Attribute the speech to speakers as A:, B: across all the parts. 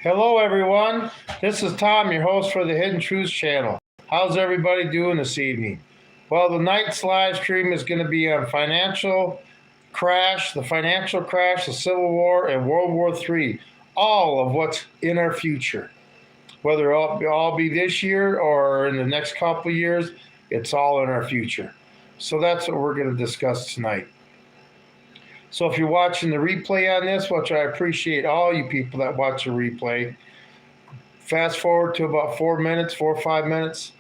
A: Hello, everyone. This is Tom, your host for the Hidden Truths channel. How's everybody doing this evening? Well, tonight's live stream is going to be on the financial crash, the Civil War, and World War III. All of what's in our future. Whether it'll all be this year or in the next couple of years, it's all in our future. So that's what we're going to discuss tonight. So if you're watching the replay on this, which I appreciate all you people that watch the replay, fast forward to about 4 or 5 minutes,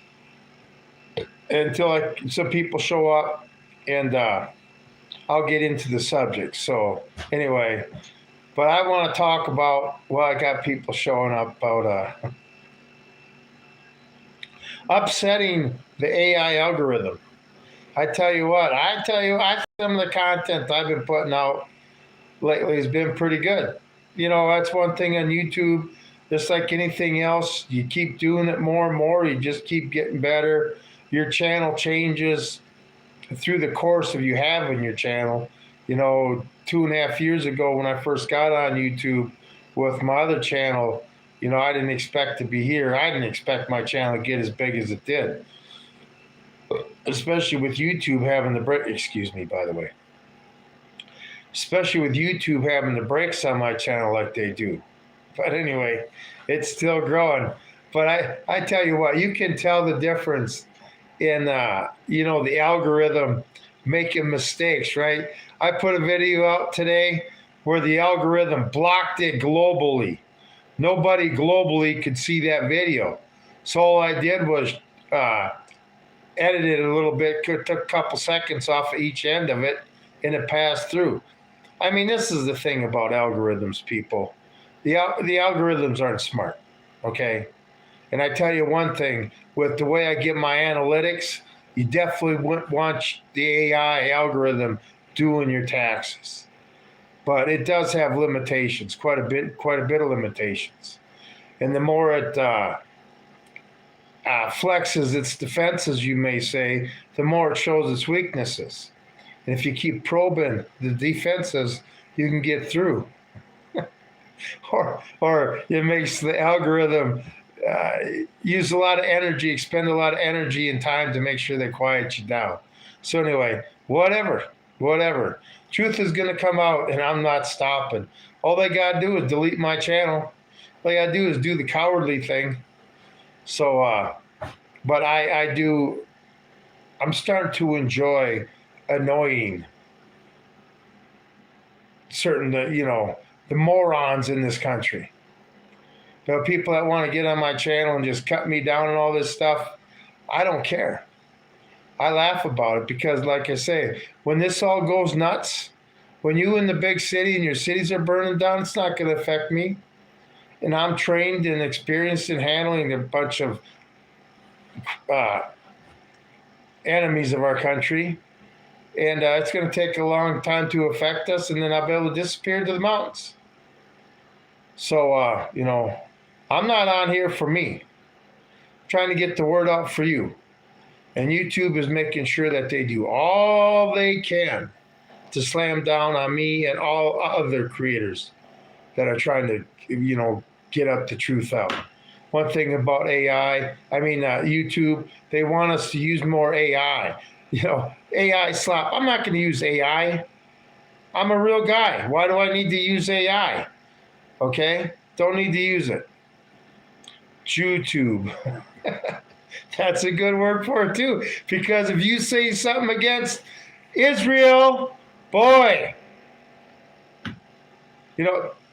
A: until some people show up, and I'll get into the subject. So anyway, but I want to talk about, well, I got people showing up about upsetting the AI algorithm. I tell you, some of the content I've been putting out lately has been pretty good. You know, that's one thing on YouTube. Just like anything else, you keep doing it more and more, you just keep getting better. Your channel changes through the course of you having your channel. You know, 2.5 years ago when I first got on YouTube with my other channel, you know, I didn't expect to be here. I didn't expect my channel to get as big as it did. Especially with YouTube having the break, excuse me, by the way. Especially with YouTube having the breaks on my channel like they do. But anyway, it's still growing. But I tell you what, you can tell the difference in, you know, the algorithm making mistakes, right? I put a video out today where the algorithm blocked it globally. Nobody globally could see that video. So all I did was edited it a little bit, took a couple seconds off of each end of it, and it passed through. I mean, this is the thing about algorithms, people. The algorithms aren't smart, okay? And I tell you one thing, with the way I get my analytics, you definitely wouldn't want the AI algorithm doing your taxes. But it does have limitations, quite a bit of limitations. And the more it flexes its defenses, you may say, the more it shows its weaknesses. And if you keep probing the defenses, you can get through. or it makes the algorithm use a lot of energy, expend a lot of energy and time to make sure they quiet you down. So anyway, whatever. Truth is going to come out, and I'm not stopping. All they got to do is delete my channel. All they got to do is do the cowardly thing. So, but I'm starting to enjoy annoying certain, the morons in this country. The people that want to get on my channel and just cut me down and all this stuff, I don't care. I laugh about it because, like I say, when this all goes nuts, when you in the big city and your cities are burning down, it's not going to affect me. And I'm trained and experienced in handling a bunch of enemies of our country. And it's going to take a long time to affect us, and then I'll be able to disappear into the mountains. So, I'm not on here for me. I'm trying to get the word out for you. And YouTube is making sure that they do all they can to slam down on me and all other creators that are trying to, get up the truth out. One thing about YouTube, they want us to use more AI. AI slop. I'm not going to use AI. I'm a real guy. Why do I need to use AI? Okay? Don't need to use it. YouTube. That's a good word for it, too. Because if you say something against Israel, boy,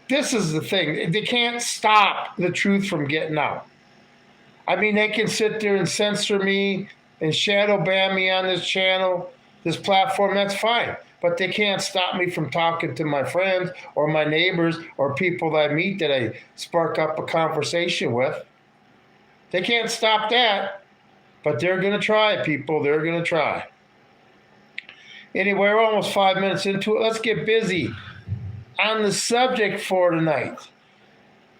A: this is the thing. They can't stop the truth from getting out. I mean, they can sit there and censor me and shadow ban me on this channel, this platform. That's fine. But they can't stop me from talking to my friends or my neighbors or people that I meet that I spark up a conversation with. They can't stop that. But they're going to try, people. They're going to try. Anyway, we're almost 5 minutes into it. Let's get busy on the subject for tonight.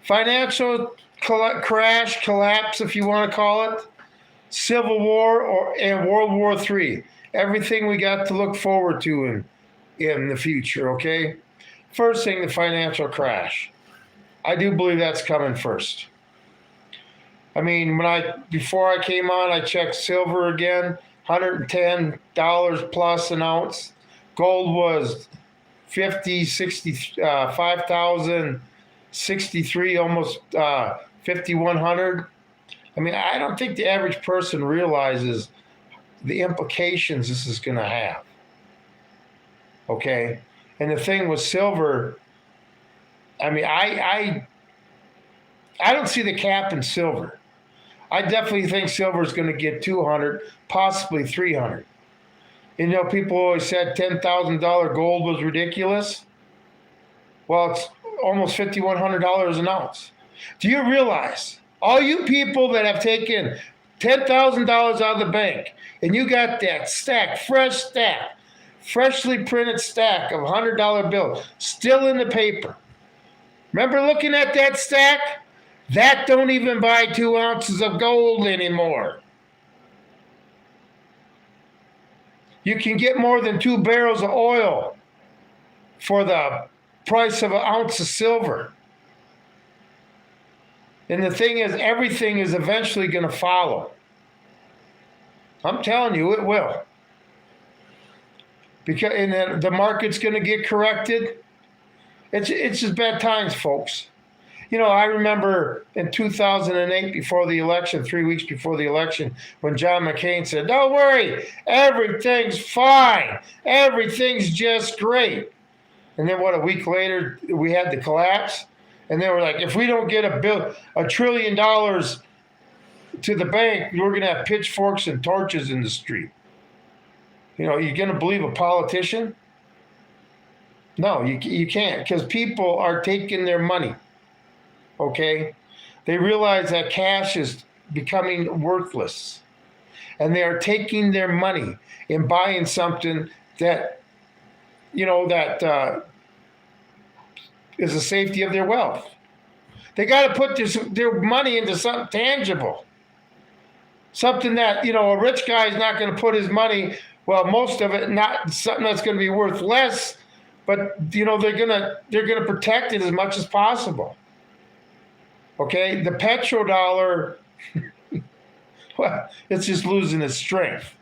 A: Financial crash, collapse, if you want to call it. Civil War and World War III. Everything we got to look forward to in the future, okay? First thing, the financial crash. I do believe that's coming first. I mean, before I came on, I checked silver again, $110 plus an ounce. Gold was 50, 60, 5,063, almost 5,100. I mean, I don't think the average person realizes the implications this is going to have. Okay, and the thing with silver, I mean, I don't see the cap in silver. I definitely think silver is going to get 200, possibly 300. You know, people always said $10,000 gold was ridiculous. Well, it's almost $5,100 an ounce. Do you realize, all you people that have taken $10,000 out of the bank, and you got that freshly printed stack of $100 bills still in the paper. Remember looking at that stack? That don't even buy 2 ounces of gold anymore. You can get more than 2 barrels of oil for the price of an ounce of silver. And the thing is, everything is eventually going to follow. I'm telling you, it will. Because and then the market's going to get corrected. It's just bad times, folks. You know, I remember in 2008, before the election, 3 weeks before the election, when John McCain said, "Don't worry, everything's fine. Everything's just great." And then what, a week later, we had the collapse. And they were like, if we don't get $1 trillion to the bank, we're going to have pitchforks and torches in the street. You know, you're going to believe a politician? No, you can't, because people are taking their money. Okay? They realize that cash is becoming worthless. And they are taking their money and buying something that, you know, that is the safety of their wealth. They got to put their money into something tangible. Something that, you know, a rich guy is not going to put his money, well, most of it, not something that's going to be worth less, but, you know, they're going to protect it as much as possible. Okay? The petrodollar, well, it's just losing its strength.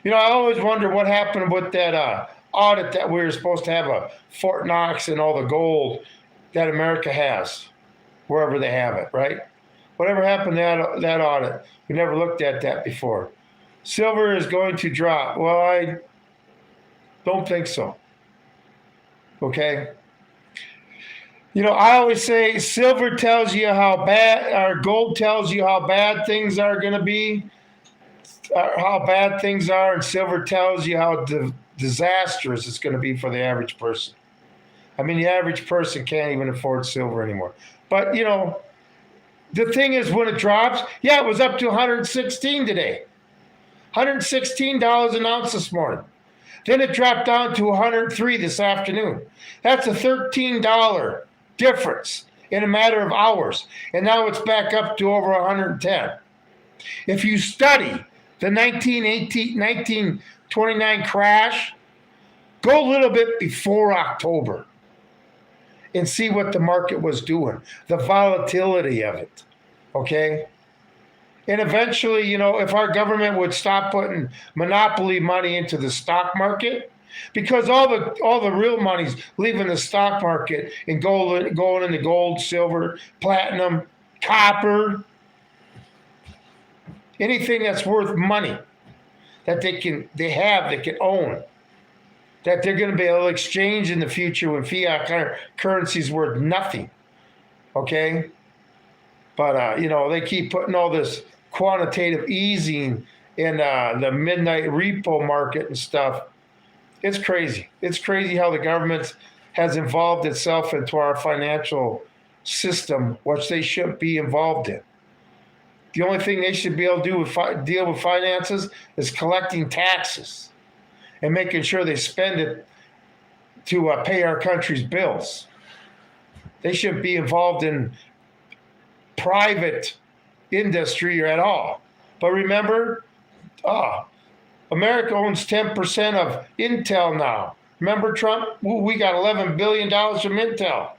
A: You know, I always wonder what happened with that audit that we were supposed to have a Fort Knox and all the gold that America has, wherever they have it, right? Whatever happened to that audit? We never looked at that before. Silver is going to drop. Well, I don't think so. Okay? You know, I always say silver tells you how bad, or gold tells you how bad things are going to be, how bad things are, and silver tells you how disastrous it's going to be for the average person. I mean, the average person can't even afford silver anymore. But, you know, the thing is, when it drops, yeah, it was up to 116 today. $116 an ounce this morning. Then it dropped down to 103 this afternoon. That's a $13 difference in a matter of hours. And now it's back up to over 110. If you study the 1929 crash, go a little bit before October and see what the market was doing, the volatility of it, okay? And eventually, you know, if our government would stop putting monopoly money into the stock market, because all the real money's leaving the stock market and going into gold, silver, platinum, copper, anything that's worth money that they can own, that they're going to be able to exchange in the future when fiat currency is worth nothing. Okay? But, you know, they keep putting all this quantitative easing in the midnight repo market and stuff. It's crazy. It's crazy how the government has involved itself into our financial system, which they shouldn't be involved in. The only thing they should be able to do deal with finances is collecting taxes and making sure they spend it to pay our country's bills. They shouldn't be involved in private industry or at all. But remember, America owns 10% of Intel now. Remember Trump? We got $11 billion from Intel.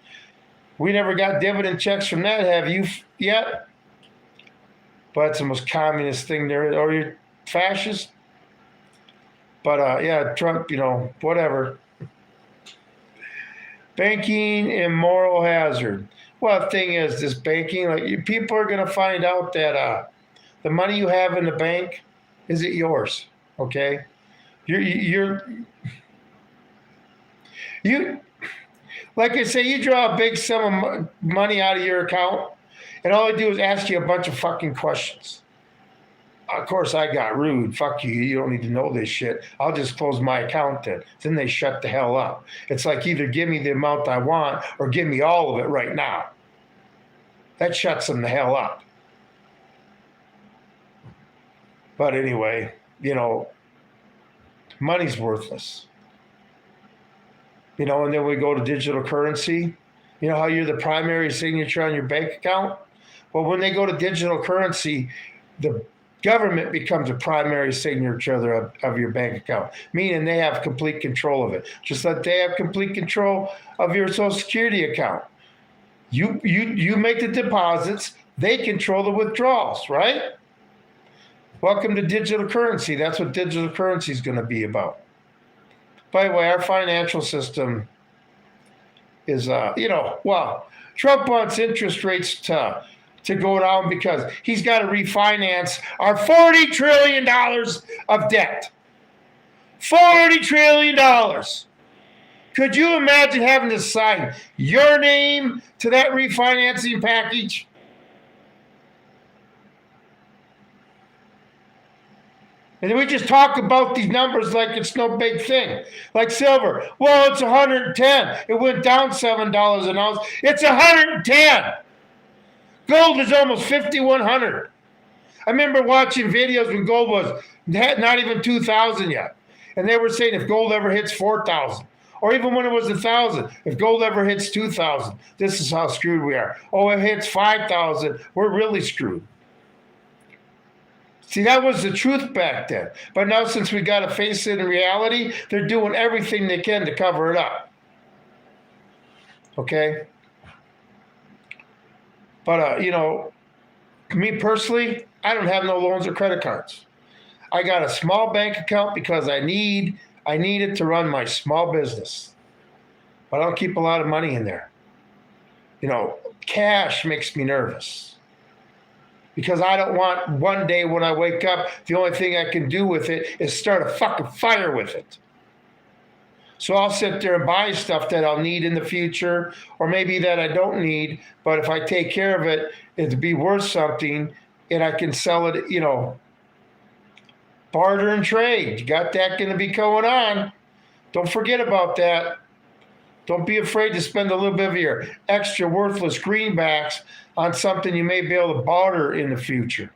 A: We never got dividend checks from that, have you yet? But it's the most communist thing there is. Or you're fascist? But yeah, Trump, whatever. Banking and moral hazard. Well, the thing is, this banking, people are going to find out that the money you have in the bank, is it yours? Okay, you like I say, you draw a big sum of money out of your account, and all they do is ask you a bunch of fucking questions. Of course, I got rude. Fuck you. You don't need to know this shit. I'll just close my account then. Then they shut the hell up. It's like either give me the amount I want or give me all of it right now. That shuts them the hell up. But anyway, money's worthless. And then we go to digital currency. You know how you're the primary signature on your bank account? Well, when they go to digital currency, the government becomes a primary signature of your bank account, meaning they have complete control of it. Just like they have complete control of your Social Security account. You make the deposits, they control the withdrawals, right? Welcome to digital currency. That's what digital currency is going to be about. By the way, our financial system is, Trump wants interest rates to go down because he's got to refinance our $40 trillion of debt. $40 trillion. Could you imagine having to sign your name to that refinancing package? And then we just talk about these numbers like it's no big thing. Like silver. Well, it's 110. It went down $7 an ounce. It's 110. Gold is almost 5,100. I remember watching videos when gold was not even 2,000 yet. And they were saying if gold ever hits 4,000, or even when it was 1,000, if gold ever hits 2,000, this is how screwed we are. Oh, it hits 5,000, we're really screwed. See, that was the truth back then. But now since we got to face it in reality, they're doing everything they can to cover it up. Okay? But, me personally, I don't have no loans or credit cards. I got a small bank account because I need it to run my small business. But I don't keep a lot of money in there. Cash makes me nervous. Because I don't want one day when I wake up, the only thing I can do with it is start a fucking fire with it. So I'll sit there and buy stuff that I'll need in the future, or maybe that I don't need, but if I take care of it, it'll be worth something, and I can sell it, barter and trade. You got that going to be going on. Don't forget about that. Don't be afraid to spend a little bit of your extra worthless greenbacks on something you may be able to barter in the future.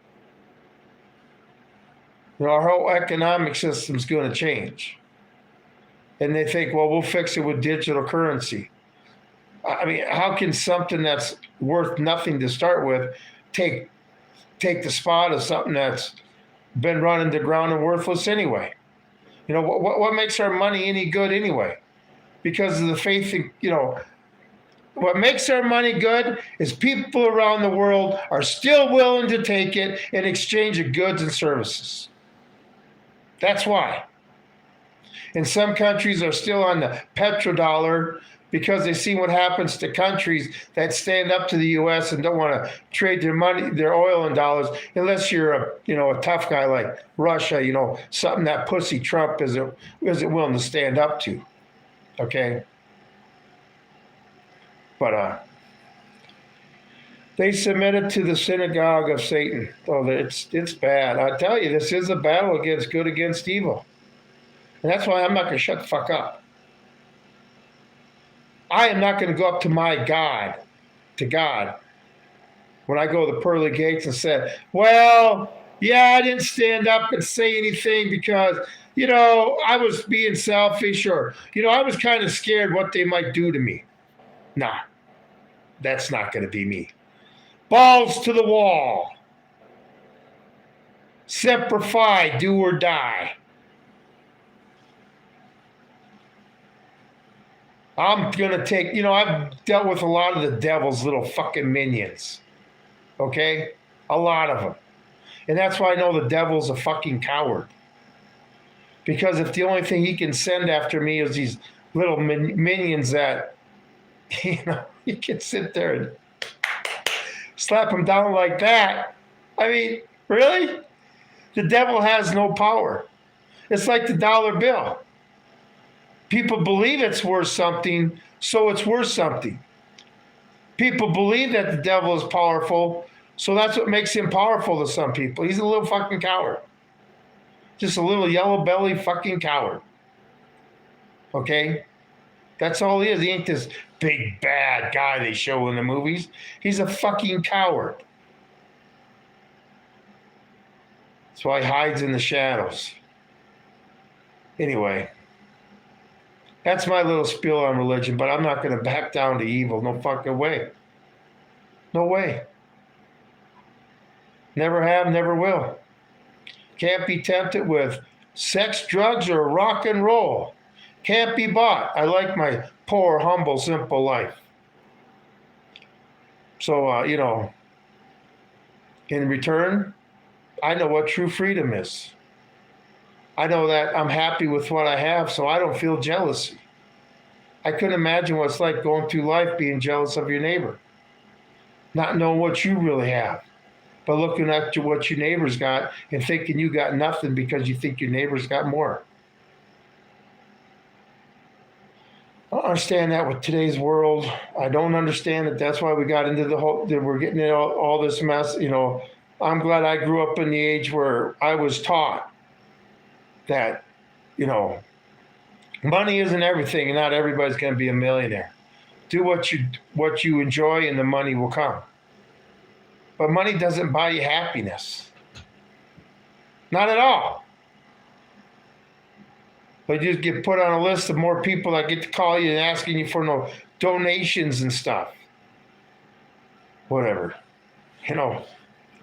A: Our whole economic system's going to change. And they think, well, we'll fix it with digital currency. I mean, how can something that's worth nothing to start with take the spot of something that's been running the ground and worthless anyway? What makes our money any good anyway? Because of the faith in, what makes our money good is people around the world are still willing to take it in exchange of goods and services. That's why. And some countries are still on the petrodollar because they see what happens to countries that stand up to the U.S. and don't want to trade their money, their oil in dollars, unless you're a tough guy like Russia, something that pussy Trump isn't willing to stand up to. Okay? But they submitted to the synagogue of Satan. Oh, it's bad. I tell you, this is a battle against good against evil. And that's why I'm not going to shut the fuck up. I am not going to go up to my God, when I go to the pearly gates and say, well, yeah, I didn't stand up and say anything because, I was being selfish or, I was kind of scared what they might do to me. Nah, that's not going to be me. Balls to the wall. Semper Fi, do or die. I'm going to take, I've dealt with a lot of the devil's little fucking minions. Okay? A lot of them. And that's why I know the devil's a fucking coward. Because if the only thing he can send after me is these little minions that, he can sit there and slap them down like that. I mean, really? The devil has no power. It's like the dollar bill. People believe it's worth something, so it's worth something. People believe that the devil is powerful, so that's what makes him powerful to some people. He's a little fucking coward. Just a little yellow belly fucking coward. Okay? That's all he is. He ain't this big bad guy they show in the movies. He's a fucking coward. That's why he hides in the shadows. Anyway, that's my little spiel on religion, but I'm not going to back down to evil. No fucking way. No way. Never have, never will. Can't be tempted with sex, drugs, or rock and roll. Can't be bought. I like my poor, humble, simple life. So, in return, I know what true freedom is. I know that I'm happy with what I have, so I don't feel jealousy. I couldn't imagine what it's like going through life being jealous of your neighbor, not knowing what you really have, but looking at what your neighbor's got and thinking you got nothing because you think your neighbor's got more. I don't understand that with today's world. I don't understand it. That's why we got into we're getting into all this mess. I'm glad I grew up in the age where I was taught that, money isn't everything, and not everybody's going to be a millionaire. Do what you enjoy, and the money will come. But money doesn't buy you happiness. Not at all. But you just get put on a list of more people that get to call you and asking you for no donations and stuff. Whatever.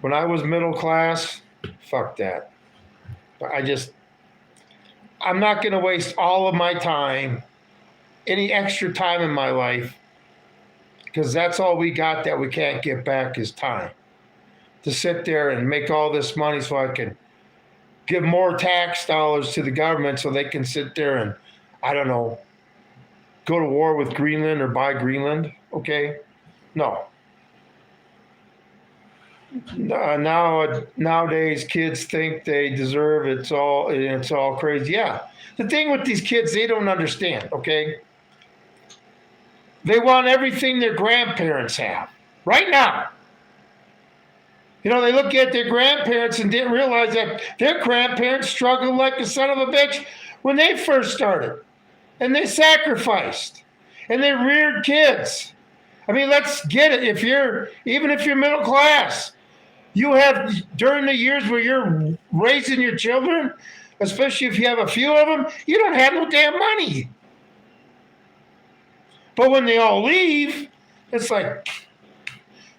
A: When I was middle class, fuck that. I'm not going to waste all of my time, any extra time in my life, because that's all we got that we can't get back is time. To sit there and make all this money so I can give more tax dollars to the government so they can sit there and, I don't know, go to war with Greenland or buy Greenland, okay? No. Nowadays, kids think they deserve it's all crazy. Yeah. The thing with these kids, they don't understand, okay? They want everything their grandparents have right now. They look at their grandparents and didn't realize that their grandparents struggled like a son of a bitch when they first started. And they sacrificed. And they reared kids. I mean, let's get it. Even if you're middle class, you have, during the years where you're raising your children, especially if you have a few of them, you don't have no damn money. But when they all leave, it's like,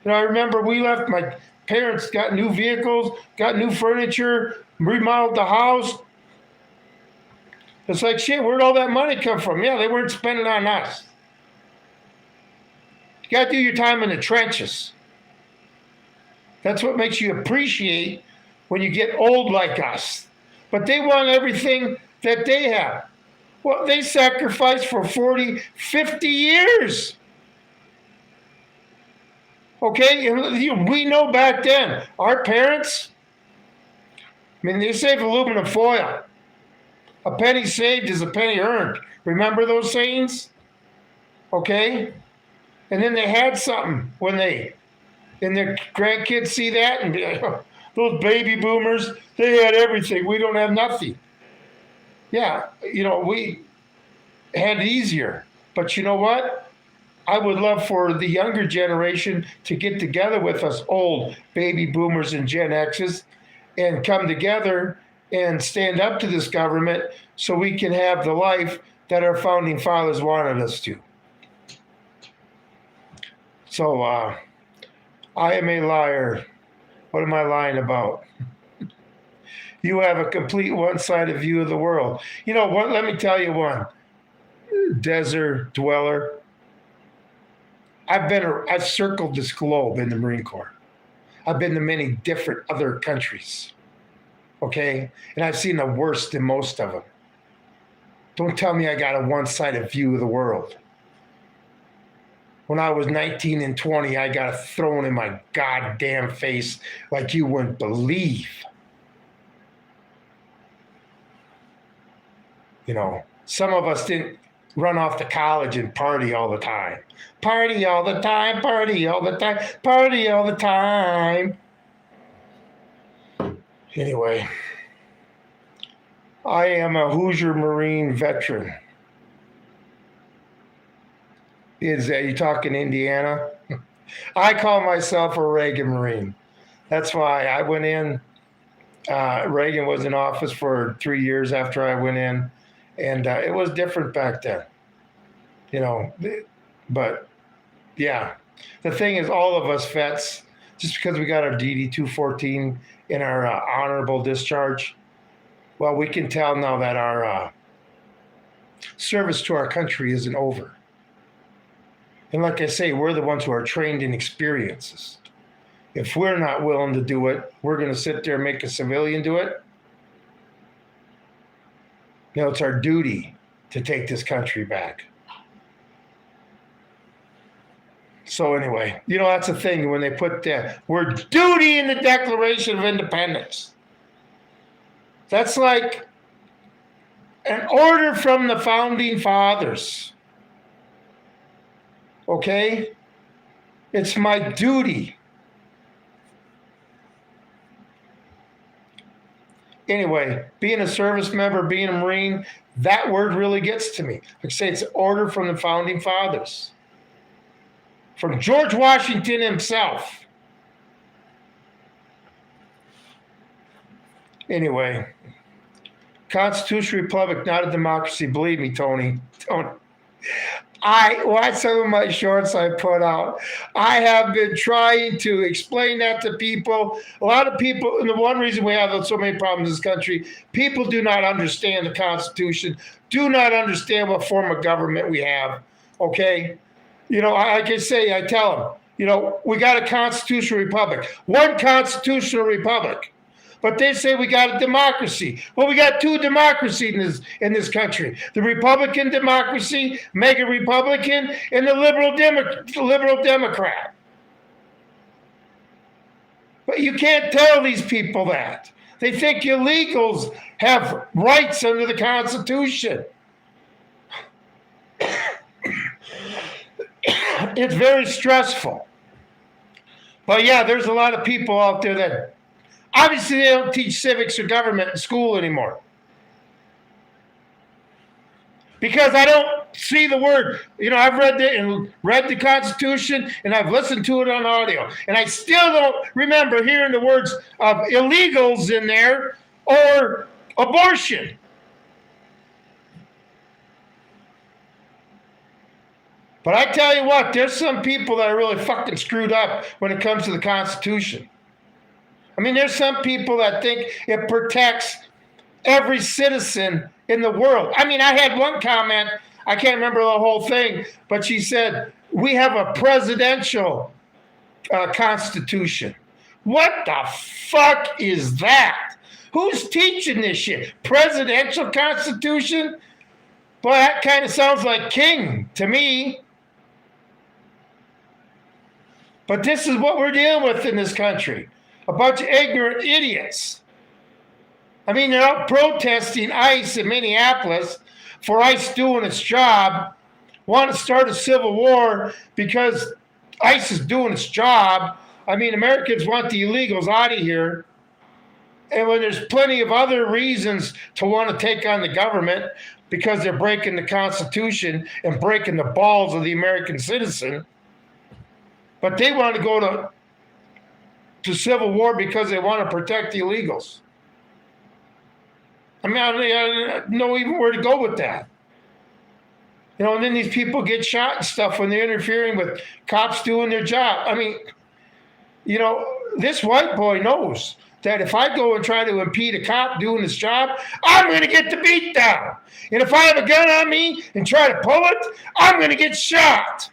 A: I remember we left, my parents got new vehicles, got new furniture, remodeled the house. It's like, shit, where'd all that money come from? Yeah, they weren't spending on us. You got to do your time in the trenches. That's what makes you appreciate when you get old like us. But they want everything that they have. Well, they sacrificed for 40, 50 years. Okay? We know back then, our parents, they saved aluminum foil. A penny saved is a penny earned. Remember those sayings? Okay? And then they had something when and their grandkids see that and be like, oh, those baby boomers, they had everything. We don't have nothing. Yeah, we had it easier. But you know what? I would love for the younger generation to get together with us old baby boomers and Gen X's and come together and stand up to this government so we can have the life that our founding fathers wanted us to. So, I am a liar. What am I lying about? You have a complete one-sided view of the world. What? Let me tell you one. desert dweller. I've circled this globe in the Marine Corps. I've been to many different other countries. Okay? And I've seen the worst in most of them. Don't tell me I got a one-sided view of the world. When I was 19 and 20, I got it thrown in my goddamn face like you wouldn't believe. You know, some of us didn't run off to college and party all the time. Party all the time, party all the time, party all the time. Anyway, I am a Hoosier Marine veteran. You talking Indiana? I call myself a Reagan Marine. That's why I went in. Reagan was in office for 3 years after I went in. And it was different back then, you know, but yeah, the thing is all of us vets, just because we got our DD 214 in our honorable discharge, well, we can tell now that our service to our country isn't over. And like I say, we're the ones who are trained in experiences. If we're not willing to do it, we're going to sit there and make a civilian do it. You know, it's our duty to take this country back. So anyway, you know, that's the thing when they put the word duty in the Declaration of Independence. That's like an order from the Founding Fathers. Okay? It's my duty. Anyway, being a service member, being a Marine, that word really gets to me. Like I say, it's an order from the Founding Fathers. From George Washington himself. Anyway, Constitutional Republic, not a democracy. Believe me, Tony. I watch some of my shorts I put out. I have been trying to explain that to people. A lot of people, and the one reason we have so many problems in this country, people do not understand the Constitution, do not understand what form of government we have, okay? You know, like I say, I tell them, you know, we got a constitutional republic, one constitutional republic. But they say we got a democracy. Well, we got two democracies in this country. The Republican democracy, mega Republican, and the liberal Democrat. But you can't tell these people that. They think illegals have rights under the Constitution. It's very stressful. But yeah, there's a lot of people out there that obviously they don't teach civics or government in school anymore. Because I don't see the word. You know, I've read the Constitution and I've listened to it on audio. And I still don't remember hearing the words of illegals in there or abortion. But I tell you what, there's some people that are really fucking screwed up when it comes to the Constitution. I mean, there's some people that think it protects every citizen in the world. I mean, I had one comment, I can't remember the whole thing, but she said, we have a presidential constitution. What the fuck is that? Who's teaching this shit? Presidential constitution? Boy, that kind of sounds like king to me. But this is what we're dealing with in this country. A bunch of ignorant idiots. I mean, they're out protesting ICE in Minneapolis for ICE doing its job, want to start a civil war because ICE is doing its job. I mean, Americans want the illegals out of here. And when there's plenty of other reasons to want to take on the government because they're breaking the Constitution and breaking the balls of the American citizen, but they want to go to civil war because they want to protect the illegals. I mean, I don't know even where to go with that. You know, and then these people get shot and stuff when they're interfering with cops doing their job. I mean, you know, this white boy knows that if I go and try to impede a cop doing his job, I'm going to get the beat down. And if I have a gun on me and try to pull it, I'm going to get shot.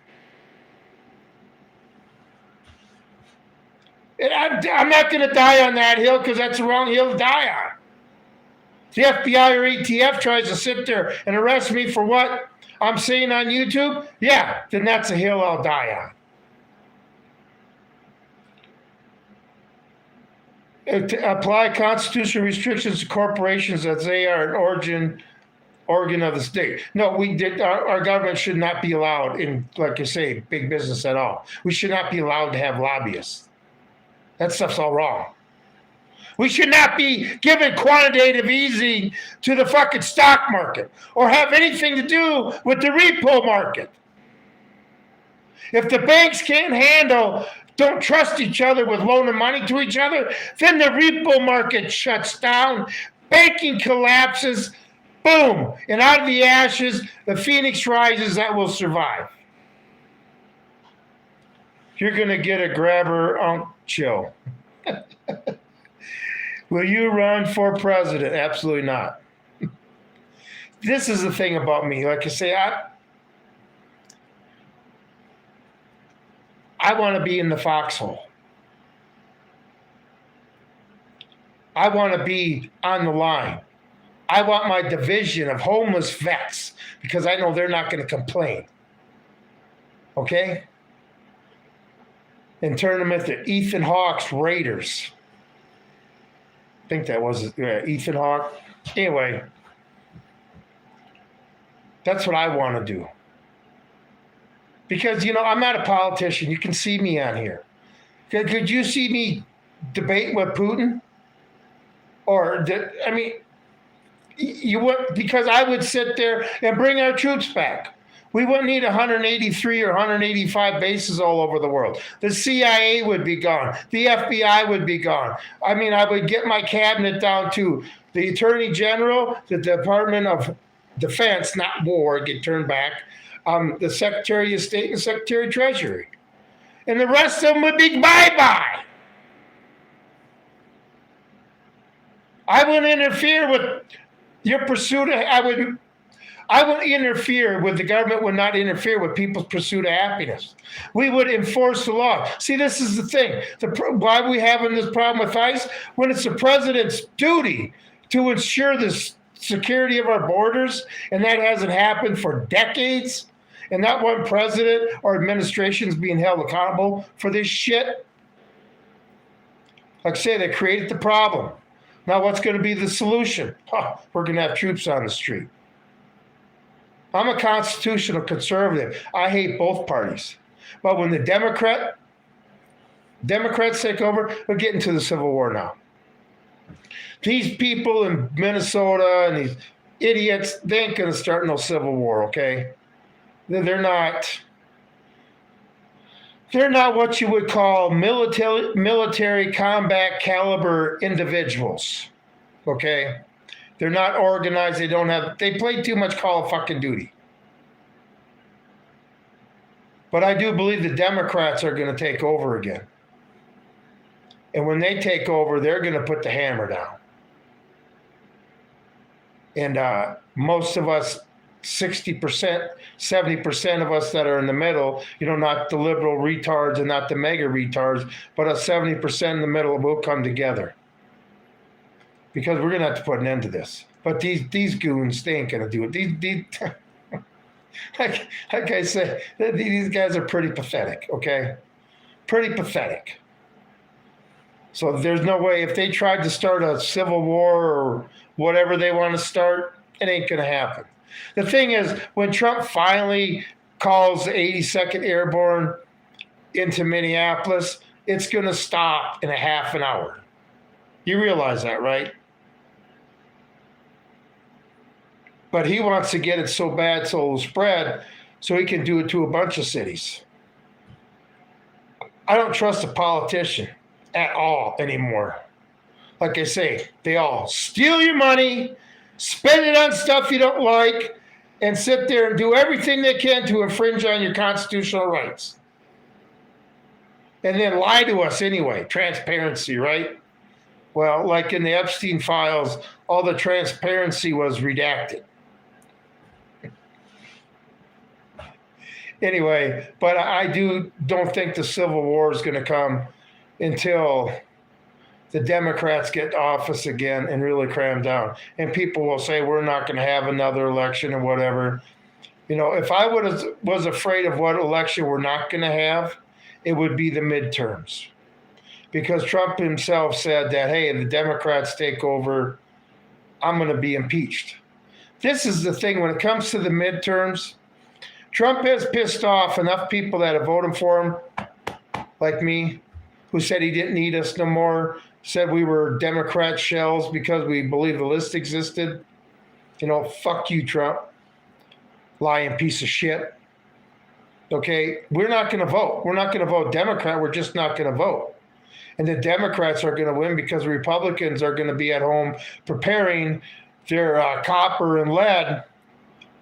A: And I'm not going to die on that hill because that's the wrong hill to die on. If the FBI or ATF tries to sit there and arrest me for what I'm saying on YouTube, yeah, then that's a hill I'll die on. Apply constitutional restrictions to corporations as they are an organ of the state. No, our government should not be allowed in, like you say, big business at all. We should not be allowed to have lobbyists. That stuff's all wrong. We should not be giving quantitative easing to the fucking stock market or have anything to do with the repo market. If the banks don't trust each other with loaning money to each other, then the repo market shuts down, banking collapses, boom, and out of the ashes, the phoenix rises that will survive. You're going to get a grabber, chill. Will you run for president? Absolutely not. This is the thing about me. Like I say, I want to be in the foxhole. I want to be on the line. I want my division of homeless vets because I know they're not going to complain. Okay? And turn them into Ethan Hawke's Raiders. I think that was Ethan Hawke. Anyway, that's what I want to do. Because, I'm not a politician. You can see me on here. Could you see me debate with Putin? You would, because I would sit there and bring our troops back. We wouldn't need 183 or 185 bases all over the world. The CIA would be gone. The FBI would be gone. I would get my cabinet down to the Attorney General, the Department of Defense, not war, get turned back, the Secretary of State and Secretary of Treasury. And the rest of them would be bye-bye. I wouldn't interfere with your pursuit of, I wouldn't interfere with, the government would not interfere with people's pursuit of happiness. We would enforce the law. See, this is the thing. Why are we having this problem with ICE? When it's the president's duty to ensure the security of our borders, and that hasn't happened for decades, and not one president or administration is being held accountable for this shit. Like I say, they created the problem. Now what's going to be the solution? We're going to have troops on the street. I'm a constitutional conservative. I hate both parties. But when the Democrats take over, we're getting to the Civil War now. These people in Minnesota and these idiots, they ain't going to start no Civil War, okay? They're not what you would call military combat caliber individuals, okay? They're not organized. They play too much Call of fucking Duty. But I do believe the Democrats are going to take over again. And when they take over, they're going to put the hammer down. And most of us, 60%, 70% of us that are in the middle, not the liberal retards and not the mega retards, but us 70% in the middle will come together. Because we're going to have to put an end to this. But these goons, they ain't going to do it. These like I said, these guys are pretty pathetic, okay? Pretty pathetic. So there's no way, if they tried to start a civil war or whatever they want to start, it ain't going to happen. The thing is, when Trump finally calls the 82nd Airborne into Minneapolis, it's going to stop in a half an hour. You realize that, right? But he wants to get it so bad so it'll spread so he can do it to a bunch of cities. I don't trust a politician at all anymore. Like I say, they all steal your money, spend it on stuff you don't like, and sit there and do everything they can to infringe on your constitutional rights. And then lie to us anyway. Transparency, right? Well, like in the Epstein files, all the transparency was redacted. Anyway, but I don't think the Civil War is going to come until the Democrats get office again and really cram down. And people will say we're not going to have another election and whatever. If I was afraid of what election we're not going to have, it would be the midterms. Because Trump himself said that, hey, if the Democrats take over, I'm going to be impeached. This is the thing. When it comes to the midterms, Trump has pissed off enough people that have voted for him, like me, who said he didn't need us no more, said we were Democrat shells because we believe the list existed. Fuck you, Trump. Lying piece of shit. Okay, we're not going to vote. We're not going to vote Democrat. We're just not going to vote. And the Democrats are going to win because the Republicans are going to be at home preparing their copper and lead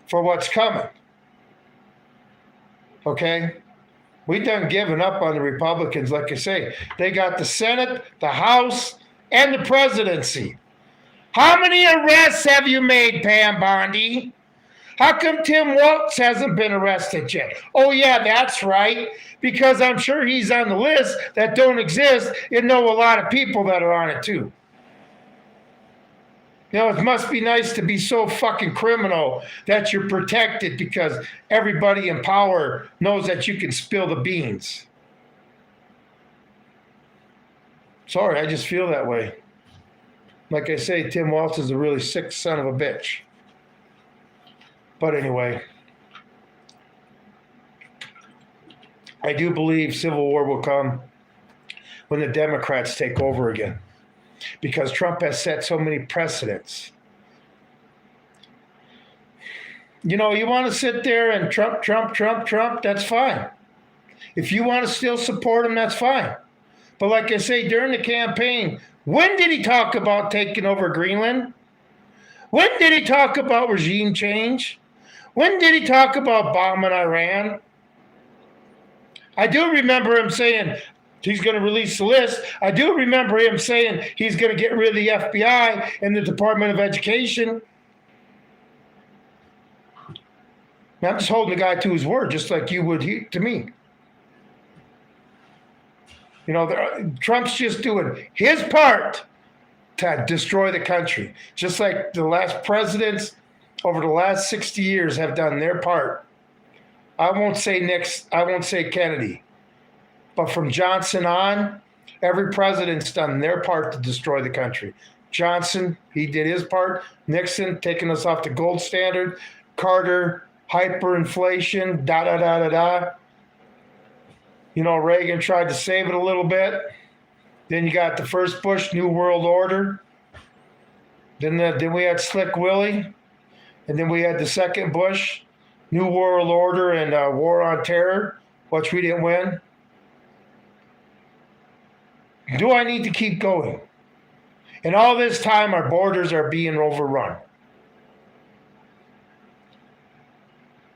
A: for what's coming. Okay? We done given up on the Republicans, like I say. They got the Senate, the House, and the presidency. How many arrests have you made, Pam Bondi? How come Tim Walz hasn't been arrested yet? Oh, yeah, that's right. Because I'm sure he's on the list that don't exist and know a lot of people that are on it, too. It must be nice to be so fucking criminal that you're protected because everybody in power knows that you can spill the beans. Sorry, I just feel that way. Like I say, Tim Walz is a really sick son of a bitch. But anyway, I do believe civil war will come when the Democrats take over again. Because Trump has set so many precedents. You want to sit there and Trump, that's fine. If you want to still support him, that's fine. But like I say, during the campaign, when did he talk about taking over Greenland? When did he talk about regime change? When did he talk about bombing Iran? I do remember him saying he's going to release the list. I do remember him saying he's going to get rid of the FBI and the Department of Education. Now, I'm just holding the guy to his word, just like you would to me. Trump's just doing his part to destroy the country, just like the last presidents over the last 60 years have done their part. I won't say Kennedy, but from Johnson on, every president's done their part to destroy the country. Johnson, he did his part. Nixon, taking us off the gold standard. Carter, hyperinflation, da-da-da-da-da. Reagan tried to save it a little bit. Then you got the first Bush, New World Order. Then we had Slick Willie. And then we had the second Bush, New World Order, and War on Terror, which we didn't win. Do I need to keep going? And all this time, our borders are being overrun.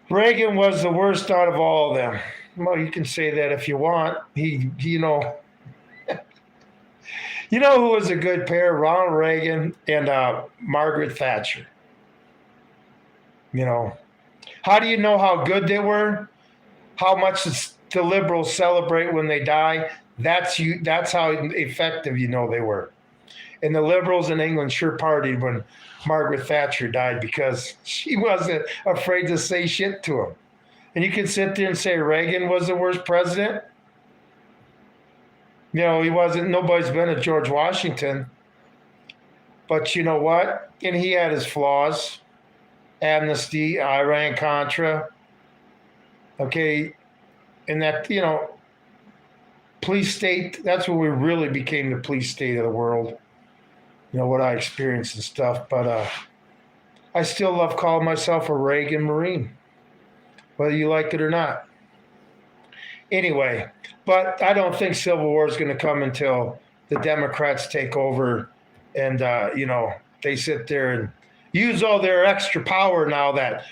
A: Reagan was the worst out of all of them. Well, you can say that if you want. You know who was a good pair? Ronald Reagan and Margaret Thatcher. How do you know how good they were? How much the liberals celebrate when they die? That's how effective they were. And the liberals in England sure partied when Margaret Thatcher died because she wasn't afraid to say shit to him. And you can sit there and say Reagan was the worst president. He wasn't. Nobody's been a George Washington. But you know what? And he had his flaws. Amnesty, Iran-Contra. Okay. And that, police state, that's when we really became the police state of the world. What I experienced and stuff. But I still love calling myself a Reagan Marine, whether you like it or not. Anyway, but I don't think civil war is going to come until the Democrats take over and, they sit there and use all their extra power now that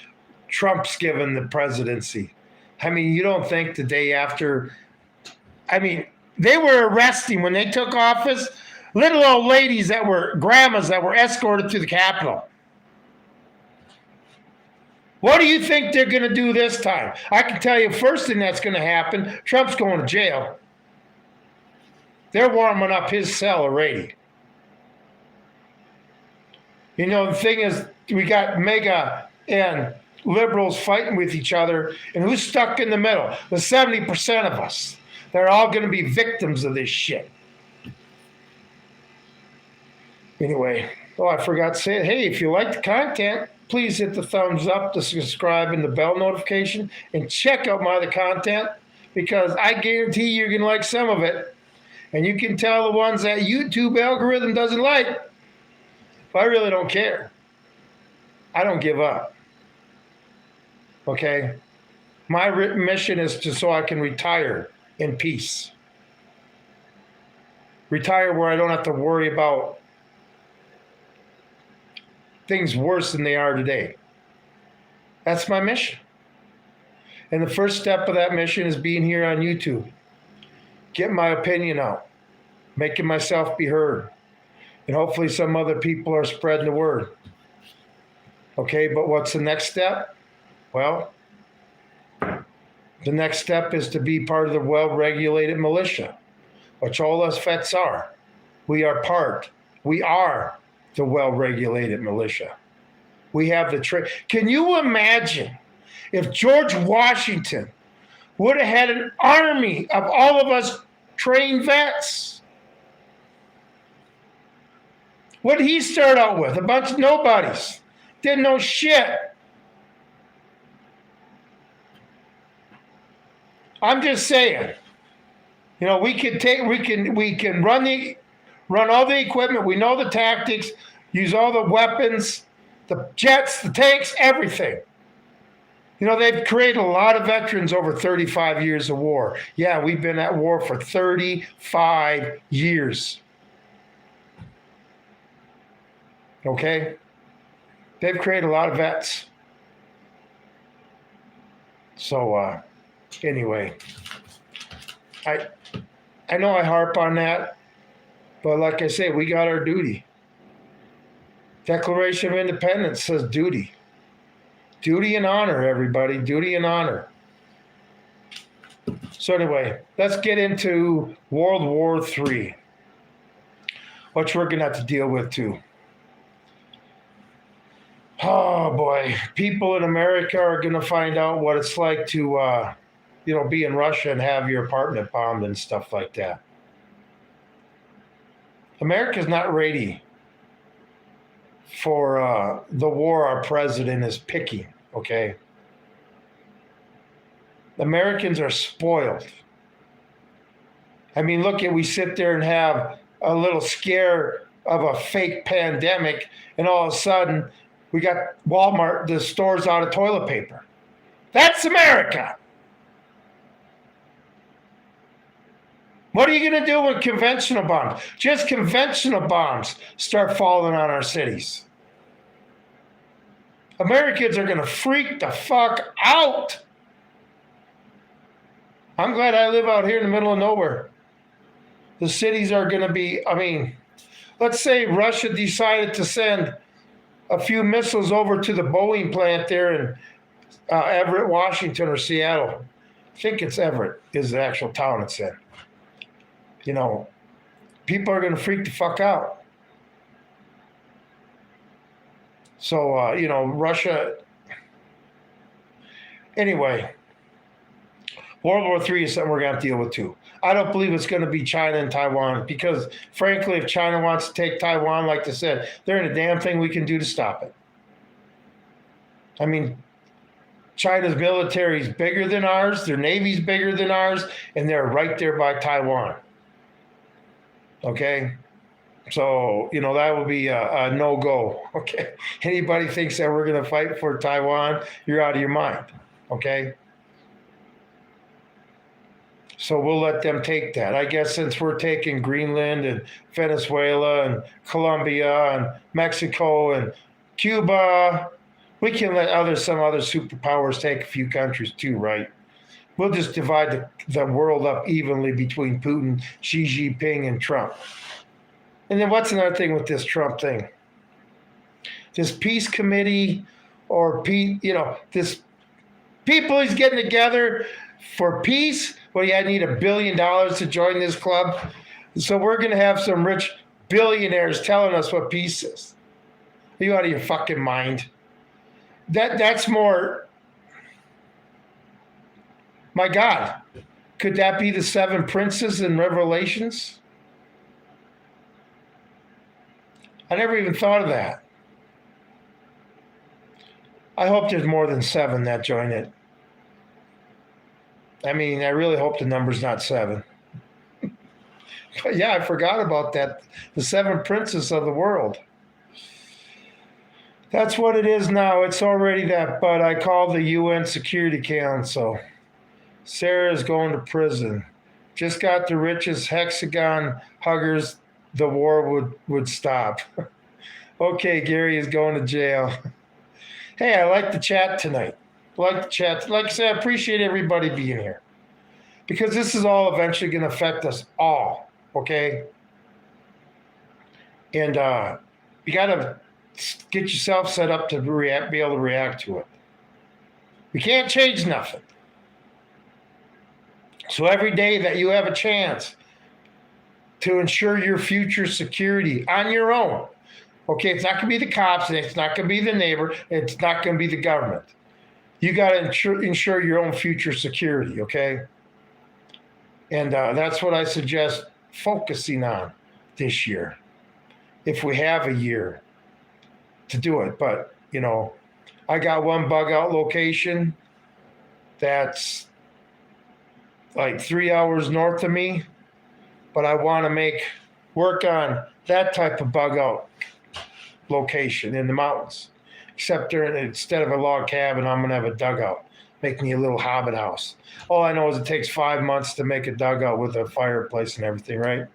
A: Trump's given the presidency. I mean, you don't think the day after, they were arresting when they took office. little old ladies that were grandmas that were escorted to the Capitol. What do you think they're going to do this time? I can tell you first thing that's going to happen, Trump's going to jail. They're warming up his cell already. You know, the thing is, we got MAGA and liberals fighting with each other, and who's stuck in the middle? The 70% of us. They're all going to be victims of this shit. Anyway, I forgot to say it. Hey, if you like the content, please hit the thumbs up, the subscribe, and the bell notification, and check out my other content, because I guarantee you're going to like some of it. And you can tell the ones that YouTube algorithm doesn't like. But I really don't care. I don't give up. Okay? My mission is so I can retire in peace. Retire where I don't have to worry about things worse than they are today. That's my mission. And the first step of that mission is being here on YouTube. Getting my opinion out. Making myself be heard. And hopefully some other people are spreading the word. Okay, but what's the next step? Well, the next step is to be part of the well-regulated militia, which all us vets are. We are the well-regulated militia. We have the Can you imagine if George Washington would have had an army of all of us trained vets? What did he start out with? A bunch of nobodies. Didn't know shit. I'm just saying. You know, we can run all the equipment, we know the tactics, use all the weapons, the jets, the tanks, everything. You know, they've created a lot of veterans over 35 years of war. Yeah, we've been at war for 35 years. Okay? They've created a lot of vets. So, anyway, I know I harp on that, but like I say, we got our duty. Declaration of Independence says duty. Duty and honor, everybody. Duty and honor. So anyway, let's get into World War III, which we're going to have to deal with too. Oh boy, people in America are going to find out what it's like to, be in Russia and have your apartment bombed and stuff like that. America's not ready for the war our president is picking, okay? Americans are spoiled. I mean, we sit there and have a little scare of a fake pandemic, and all of a sudden, we got Walmart, the stores out of toilet paper. That's America. What are you going to do with conventional bombs? Just conventional bombs start falling on our cities. Americans are going to freak the fuck out. I'm glad I live out here in the middle of nowhere. The cities are going to be, let's say Russia decided to send a few missiles over to the Boeing plant there in Everett, Washington, or Seattle. I think it's Everett is the actual town it's in. You know, people are going to freak the fuck out. So, Russia. Anyway, World War III is something we're going to have to deal with too. I don't believe it's going to be China and Taiwan because, frankly, if China wants to take Taiwan, like they said, there ain't a damn thing we can do to stop it. I mean, China's military is bigger than ours, their navy's bigger than ours, and they're right there by Taiwan. Okay? So, that would be a no-go. Okay? Anybody thinks that we're going to fight for Taiwan, you're out of your mind. Okay? So we'll let them take that. I guess since we're taking Greenland and Venezuela and Colombia and Mexico and Cuba, we can let some other superpowers take a few countries too, right? We'll just divide the world up evenly between Putin, Xi Jinping, and Trump. And then what's another thing with this Trump thing? This peace committee or this people he's getting together for peace. Well, yeah, I need $1 billion to join this club. So we're going to have some rich billionaires telling us what peace is. Are you out of your fucking mind? That's more. My God, could that be the 7 princes in Revelations? I never even thought of that. I hope there's more than 7 that join it. I mean, I really hope the number's not 7. But yeah, I forgot about that. The 7 princes of the world. That's what it is now. It's already that. But I called the UN Security Council. Sarah is going to prison. Just got the richest hexagon huggers. The war would stop. Okay, Gary is going to jail. Hey, I like the chat tonight. Like the chat. Like I said, I appreciate everybody being here. Because this is all eventually going to affect us all. Okay? And you got to get yourself set up to be able to react to it. We can't change nothing. So every day that you have a chance to ensure your future security on your own, okay, it's not going to be the cops, and it's not going to be the neighbor, it's not going to be the government. You got to ensure your own future security, okay? And that's what I suggest focusing on this year, if we have a year to do it. But, I got one bug out location that's like 3 hours north of me, but I want to work on that type of bug out location in the mountains. Except instead of a log cabin, I'm going to have a dugout. Make me a little hobbit house. All I know is it takes 5 months to make a dugout with a fireplace and everything, right?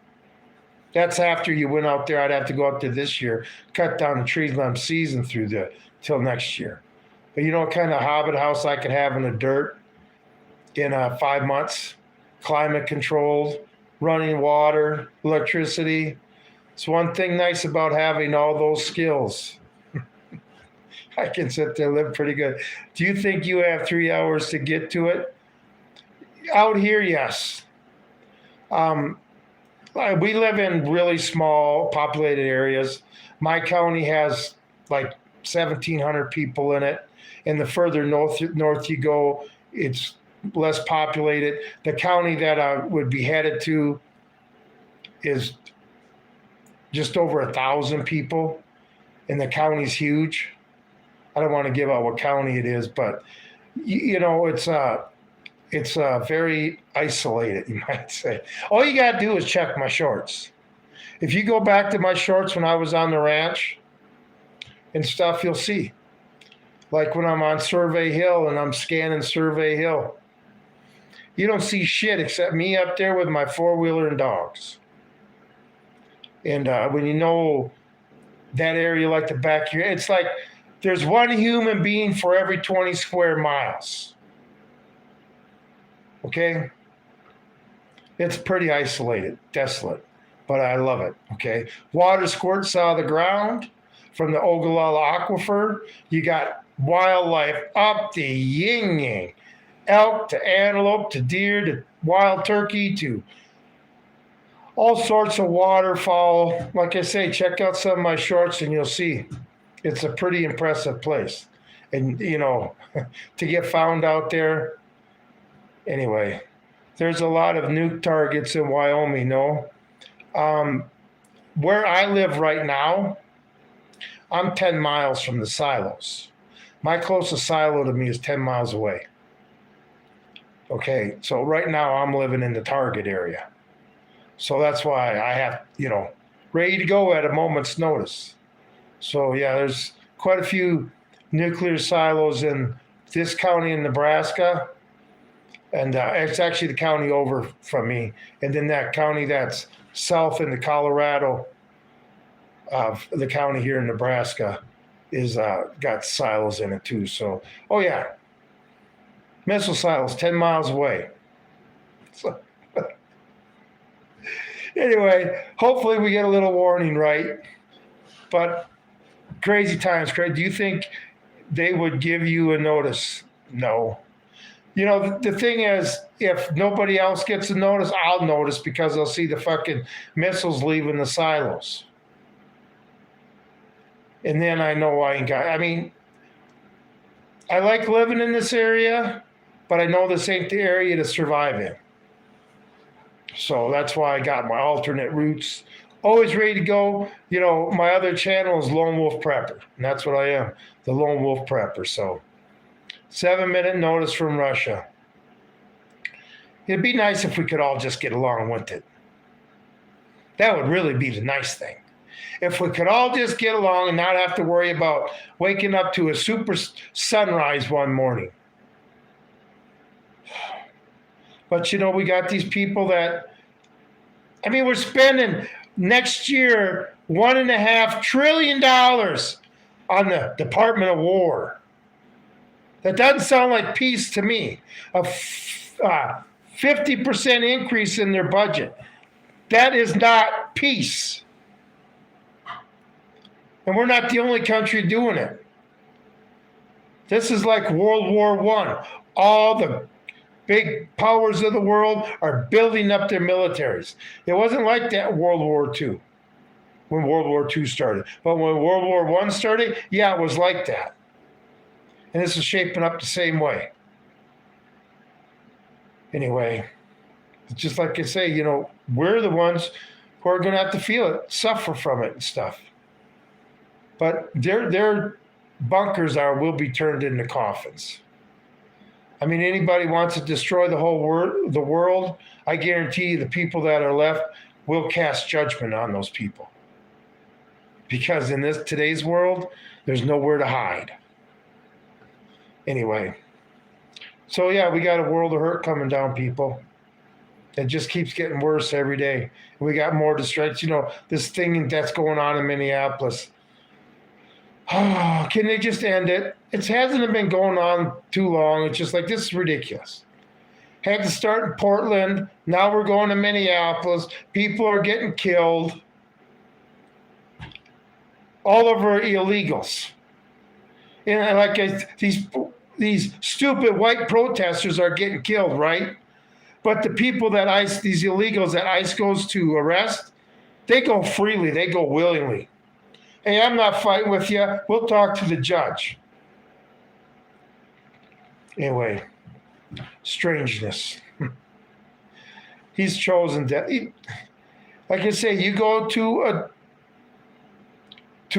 A: That's after you went out there. I'd have to go up there this year, cut down the trees, let them season till next year. But you know what kind of hobbit house I could have in the dirt in 5 months? Climate controlled, running water, electricity. It's one thing nice about having all those skills. I can sit there and live pretty good. Do you think you have 3 hours to get to it? Out here, yes. We live in really small populated areas. My county has like 1,700 people in it. And the further north you go, it's less populated. The county that I would be headed to is just over 1,000 people, and the county's huge. I don't want to give out what county it is, but it's very isolated, you might say. All you got to do is check my shorts. If you go back to my shorts when I was on the ranch and stuff, you'll see. Like when I'm on Survey Hill and I'm scanning Survey Hill, you don't see shit except me up there with my 4-wheeler and dogs. And when you know that area like the back of your head, it's like there's one human being for every 20 square miles. Okay? It's pretty isolated, desolate, but I love it, okay? Water squirts out of the ground from the Ogallala Aquifer. You got wildlife up the yin-yang, elk to antelope to deer to wild turkey to all sorts of waterfowl. Like I say, check out some of my shorts and you'll see it's a pretty impressive place. And, to get found out there, anyway, there's a lot of nuke targets in Wyoming, no? Where I live right now, I'm 10 miles from the silos. My closest silo to me is 10 miles away. Okay, so right now I'm living in the target area. So that's why I have, ready to go at a moment's notice. So yeah, there's quite a few nuclear silos in this county in Nebraska. And it's actually the county over from me. And then that county that's south in the Colorado, the county here in Nebraska is got silos in it too. So, oh yeah, missile silos 10 miles away. So, Anyway, hopefully we get a little warning, right? But crazy times, Craig. Do you think they would give you a notice? No. You know, the thing is, if nobody else gets a notice, I'll notice because I'll see the fucking missiles leaving the silos. And then I know I ain't got, I mean, I like living in this area, but I know this ain't the area to survive in. So that's why I got my alternate routes always ready to go. You know, my other channel is Lone Wolf Prepper, and that's what I am, the Lone Wolf Prepper. So 7-minute notice from Russia. It'd be nice if we could all just get along with it. That would really be the nice thing. If we could all just get along and not have to worry about waking up to a super sunrise one morning. But, you know, we got these people that, I mean, we're spending next year $1.5 trillion on the Department of War. That doesn't sound like peace to me. A 50% increase in their budget. That is not peace. And we're not the only country doing it. This is like World War I. All the big powers of the world are building up their militaries. It wasn't like that in World War II, when World War II started. But when World War I started, yeah, it was like that. And this is shaping up the same way. Anyway, just like I say, you know, we're the ones who are going to have to feel it, suffer from it and stuff. But their bunkers will be turned into coffins. I mean, anybody wants to destroy the whole world, I guarantee you the people that are left will cast judgment on those people. Because in today's world, there's nowhere to hide. Anyway, so yeah, we got a world of hurt coming down, people. It just keeps getting worse every day. We got more distractions. You know, this thing that's going on in Minneapolis. Oh, can they just end it? It hasn't been going on too long. It's just like, this is ridiculous. Had to start in Portland. Now we're going to Minneapolis. People are getting killed. All over illegals. And like these stupid white protesters are getting killed, right? But the people that these illegals that ICE goes to arrest, they go freely. They go willingly. Hey, I'm not fighting with you. We'll talk to the judge. Anyway, strangeness. He's chosen death. Like I say, you go to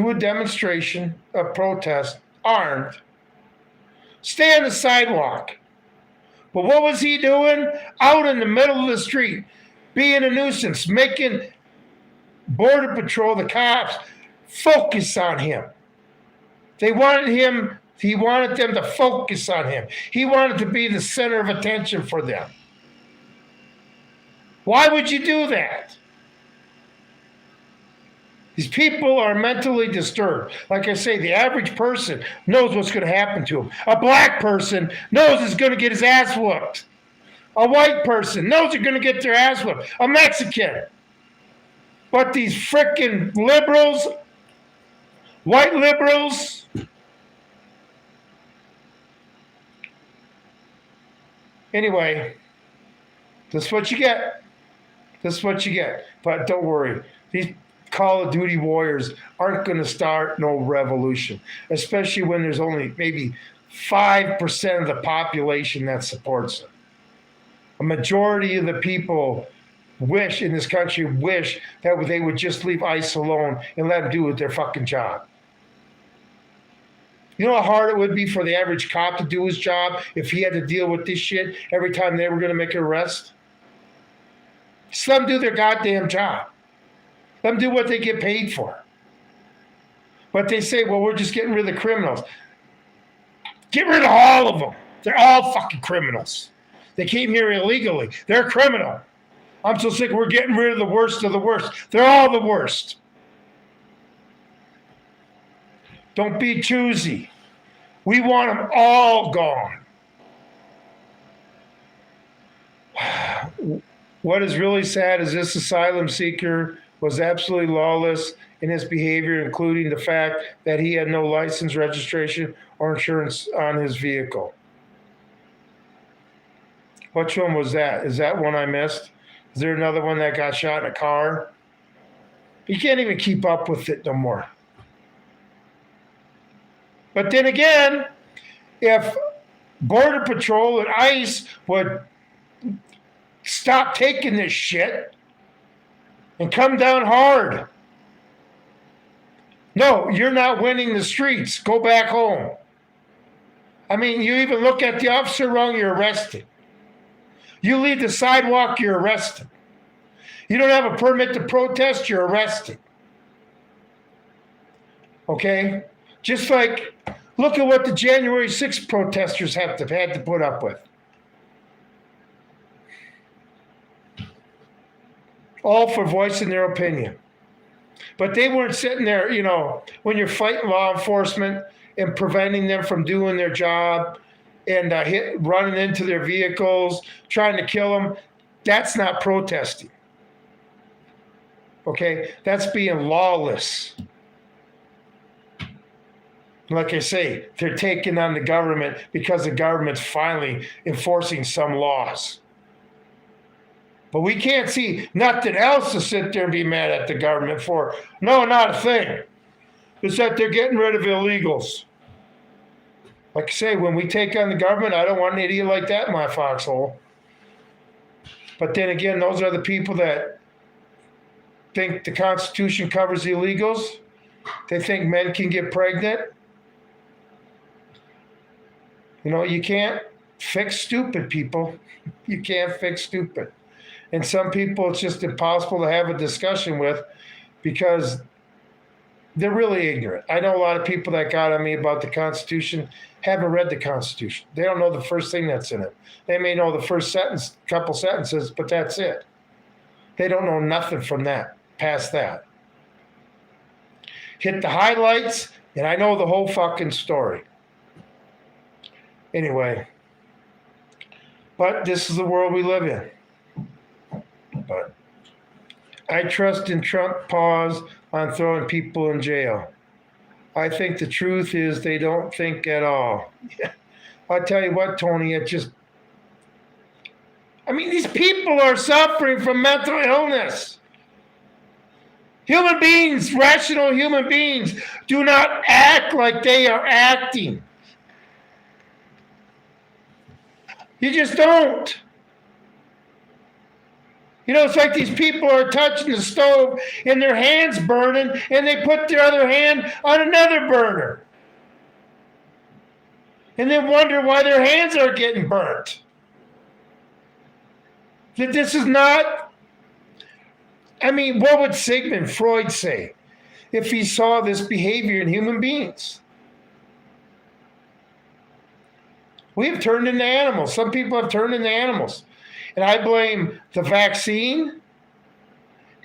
A: a demonstration, a protest, armed, stay on the sidewalk. But what was he doing? Out in the middle of the street, being a nuisance, making Border Patrol, the cops, focus on him. He wanted them to focus on him. He wanted to be the center of attention for them. Why would you do that? These people are mentally disturbed. Like I say, the average person knows what's going to happen to him. A black person knows he's going to get his ass whooped. A white person knows they're going to get their ass whooped. A Mexican. But these frickin' liberals, white liberals, anyway, this is what you get. This is what you get. But don't worry. These Call of Duty warriors aren't going to start no revolution, especially when there's only maybe 5% of the population that supports them. A majority of the people in this country wish that they would just leave ICE alone and let them do their fucking job. You know how hard it would be for the average cop to do his job if he had to deal with this shit every time they were going to make an arrest? Just let them do their goddamn job. Let them do what they get paid for. But they say, well, we're just getting rid of the criminals. Get rid of all of them. They're all fucking criminals. They came here illegally. They're criminal. I'm so sick we're getting rid of the worst of the worst. They're all the worst. Don't be choosy. We want them all gone. What is really sad is this asylum seeker was absolutely lawless in his behavior, including the fact that he had no license, registration, or insurance on his vehicle. Which one was that? Is that one I missed? Is there another one that got shot in a car? You can't even keep up with it no more. But then again, if Border Patrol and ICE would stop taking this shit and come down hard. No, you're not winning the streets. Go back home. I mean, you even look at the officer wrong, you're arrested. You leave the sidewalk, you're arrested. You don't have a permit to protest, you're arrested. Okay? Just like, look at what the January 6th protesters had to put up with. All for voicing their opinion. But they weren't sitting there, when you're fighting law enforcement and preventing them from doing their job and running into their vehicles, trying to kill them. That's not protesting. Okay? That's being lawless. Like I say, they're taking on the government because the government's finally enforcing some laws. But we can't see nothing else to sit there and be mad at the government for. No, not a thing. It's that they're getting rid of illegals. Like I say, when we take on the government, I don't want an idiot like that in my foxhole. But then again, those are the people that think the Constitution covers illegals. They think men can get pregnant. You can't fix stupid people. You can't fix stupid. And some people it's just impossible to have a discussion with because they're really ignorant. I know a lot of people that got on me about the Constitution haven't read the Constitution. They don't know the first thing that's in it. They may know the first couple sentences, but that's it. They don't know nothing from that, past that. Hit the highlights, and I know the whole fucking story. Anyway, but this is the world we live in. But I trust in Trump pause on throwing people in jail. I think the truth is they don't think at all. I tell you what, Tony, these people are suffering from mental illness. Human beings, rational human beings, do not act like they are acting. You just don't. It's like these people are touching the stove and their hand's burning and they put their other hand on another burner. And then wonder why their hands are getting burnt. That this is not, what would Sigmund Freud say if he saw this behavior in human beings? We've turned into animals. Some people have turned into animals. And I blame the vaccine,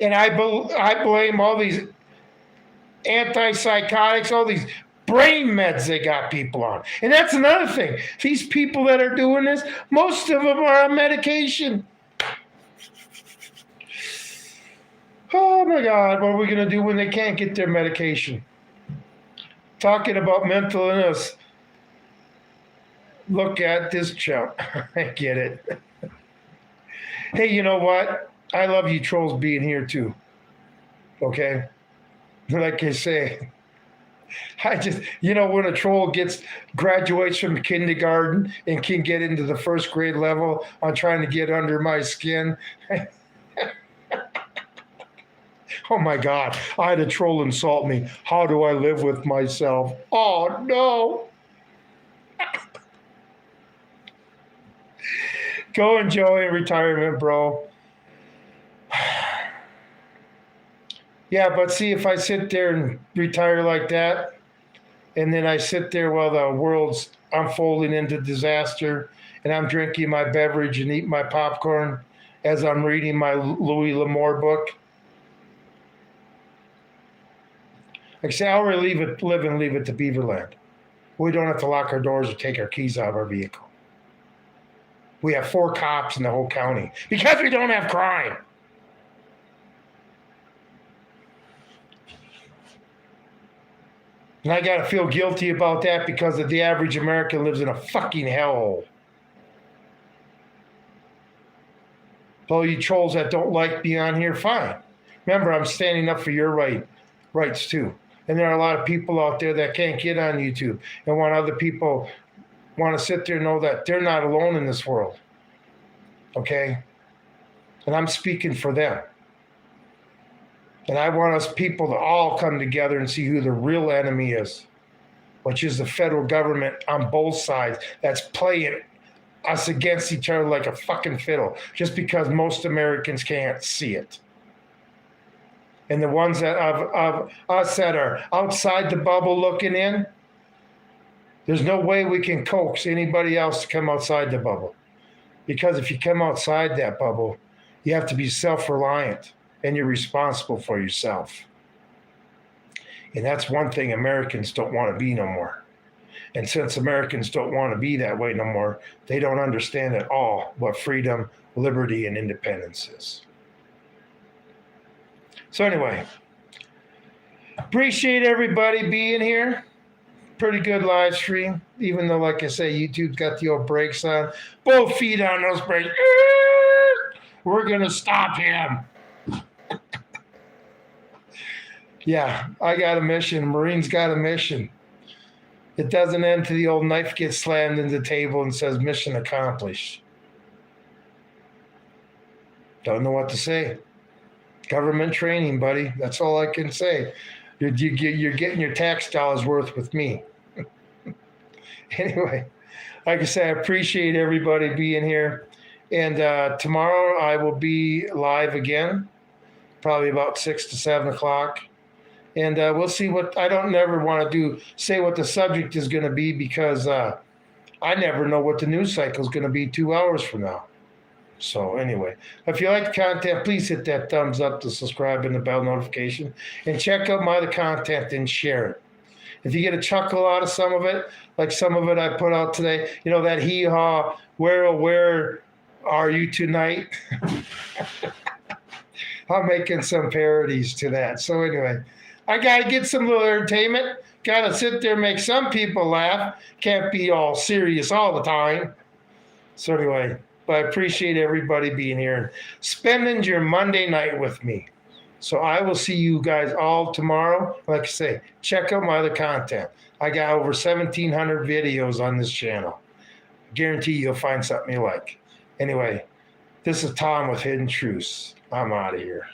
A: and I blame all these antipsychotics, all these brain meds they got people on. And that's another thing. These people that are doing this, most of them are on medication. Oh my God, what are we going to do when they can't get their medication? Talking about mental illness. Look at this chump. I get it. Hey, you know what? I love you trolls being here too. Okay? Like I say, when a troll graduates from kindergarten and can get into the first grade level on trying to get under my skin. Oh my God, I had a troll insult me. How do I live with myself? Oh no. Go enjoy retirement, bro. Yeah, but see, if I sit there and retire like that, and then I sit there while the world's unfolding into disaster, and I'm drinking my beverage and eating my popcorn as I'm reading my Louis L'Amour book, like I say, I'll live and leave it to Beaverland. We don't have to lock our doors or take our keys out of our vehicle. We have 4 cops in the whole county because we don't have crime. And I got to feel guilty about that because the average American lives in a fucking hellhole. All you trolls that don't like me on here, fine. Remember, I'm standing up for your rights too. And there are a lot of people out there that can't get on YouTube and want other people want to sit there and know that they're not alone in this world. Okay? And I'm speaking for them. And I want us people to all come together and see who the real enemy is, which is the federal government on both sides that's playing us against each other like a fucking fiddle, just because most Americans can't see it. And the ones that of us that are outside the bubble looking in, there's no way we can coax anybody else to come outside the bubble. Because if you come outside that bubble, you have to be self-reliant and you're responsible for yourself. And that's one thing Americans don't want to be no more. And since Americans don't want to be that way no more, they don't understand at all what freedom, liberty, and independence is. So anyway, appreciate everybody being here. Pretty good live stream, even though, like I say, YouTube's got the old brakes on. Both feet on those brakes. We're going to stop him. Yeah, I got a mission. Marine's got a mission. It doesn't end till the old knife gets slammed into the table and says, mission accomplished. Don't know what to say. Government training, buddy. That's all I can say. You're getting your tax dollars worth with me. Anyway, like I said, I appreciate everybody being here. And tomorrow I will be live again, probably about 6 to 7 o'clock. And we'll see what, I don't never want to say what the subject is going to be because I never know what the news cycle is going to be 2 hours from now. So anyway, if you like the content, please hit that thumbs up, to subscribe, and the bell notification. And check out my other content and share it. If you get a chuckle out of some of it, like some of it I put out today, you know, that hee-haw, where are you tonight? I'm making some parodies to that. So anyway, I got to get some little entertainment. Got to sit there and make some people laugh. Can't be all serious all the time. So anyway, but I appreciate everybody being here and spending your Monday night with me. So I will see you guys all tomorrow. Like I say, check out my other content. I got over 1,700 videos on this channel. Guarantee you'll find something you like. Anyway, this is Tom with Hidden Truths. I'm out of here.